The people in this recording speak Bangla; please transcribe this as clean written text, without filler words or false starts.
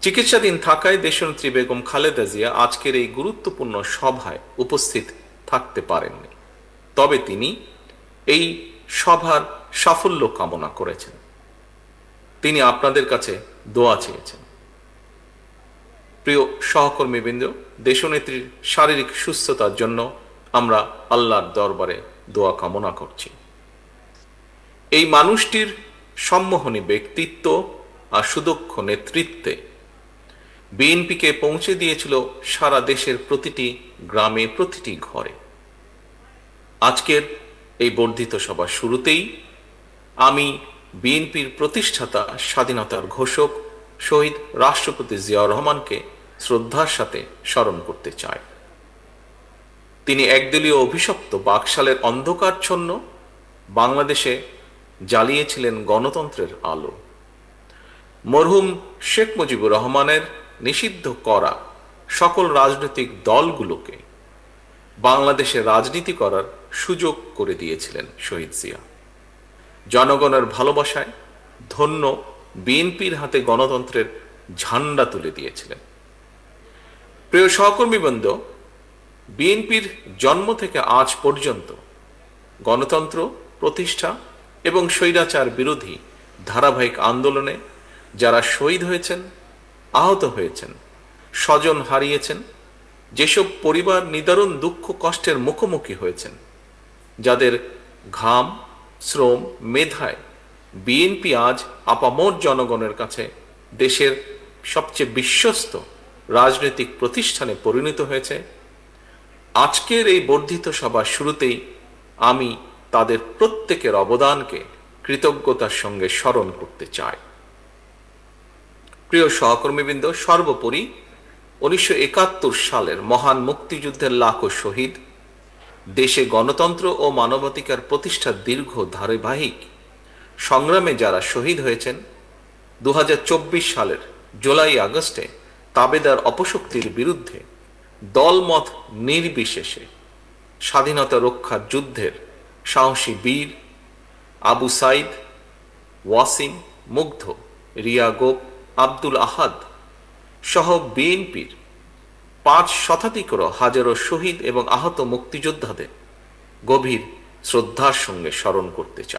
চিকিৎসাধীন থাকায় দেশনেত্রী বেগম খালেদা জিয়া আজকের এই গুরুত্বপূর্ণ সভায় উপস্থিত থাকতে পারেননি। তবে তিনি এই সভার সাফল্য কামনা করেছেন। তিনি আপনাদের কাছে দোয়া চেয়েছেন। প্রিয় সহকর্মীবৃন্দ, দেশনেত্রীর শারীরিক সুস্থতার জন্য আমরা আল্লাহর দরবারে দোয়া কামনা করছি। এই মানুষটির সম্মোহনী ব্যক্তিত্ব আর সুদক্ষ নেতৃত্বে বিএনপিকে পৌঁছে দিয়েছিল সারা দেশের প্রতিটি গ্রামে, প্রতিটি ঘরে। আজকের এই বর্ধিত সভার শুরুতেই আমি বিএনপির প্রতিষ্ঠাতা, স্বাধীনতার ঘোষক শহীদ রাষ্ট্রপতি জিয়াউর রহমানকে শ্রদ্ধার সাথে স্মরণ করতে চাই। তিনি একদলীয় অভিশপ্ত বাকশালের অন্ধকারচ্ছন্ন বাংলাদেশে জ্বালিয়েছিলেন গণতন্ত্রের আলো। মরহুম শেখ মুজিবুর রহমানের নিষিদ্ধ করা সকল রাজনৈতিক দলগুলোকে বাংলাদেশে রাজনীতি করার সুযোগ করে দিয়েছিলেন শহীদ জিয়া। জনগণের ভালোবাসায় ধন্য বিএনপির হাতে গণতন্ত্রের ঝান্ডা তুলে দিয়েছিলেন। প্রিয় সহকর্মীবৃন্দ, বিএনপির জন্ম থেকে আজ পর্যন্ত গণতন্ত্র প্রতিষ্ঠা এবং স্বৈরাচার বিরোধী ধারাবাহিক আন্দোলনে যারা শহীদ হয়েছেন, আহত হয়েছেন, স্বজন হারিয়েছেন, যেসব পরিবার নিদারুণ দুঃখ কষ্টের মুখোমুখি হয়েছেন, যাদের ঘাম, শ্রম, মেধায় বিএনপি আজ আপামর জনগণের কাছে দেশের সবচেয়ে বিশ্বস্ত রাজনৈতিক প্রতিষ্ঠানে পরিণত হয়েছে, আজকের এই বর্ধিত সভার শুরুতেই আমি তাদের প্রত্যেকের অবদানকে কৃতজ্ঞতার সঙ্গে স্মরণ করতে চাই। প্রিয় সহকর্মীবৃন্দ, সর্বোপরি 1971 সালের মহান মুক্তিযুদ্ধের লাখো শহীদ, দেশে গণতন্ত্র ও মানবাধিকার প্রতিষ্ঠার দীর্ঘ ধারাবাহিক সংগ্রামে যারা শহীদ হয়েছেন, 2024 সালের জুলাই আগস্টে তাবেদার অপশক্তির বিরুদ্ধে দলমত নির্বিশেষে স্বাধীনতা রক্ষার যুদ্ধের সাহসী বীর আবু সাইদ, ওয়াসিম, মুগ্ধ, রিয়া গোপ, আব্দুল আহাদ সহ বিএনপির 5 শতাধিকর হাজারো শহীদ এবং আহত মুক্তিযোদ্ধাদের গভীর শ্রদ্ধার সঙ্গে স্মরণ করতে চাই।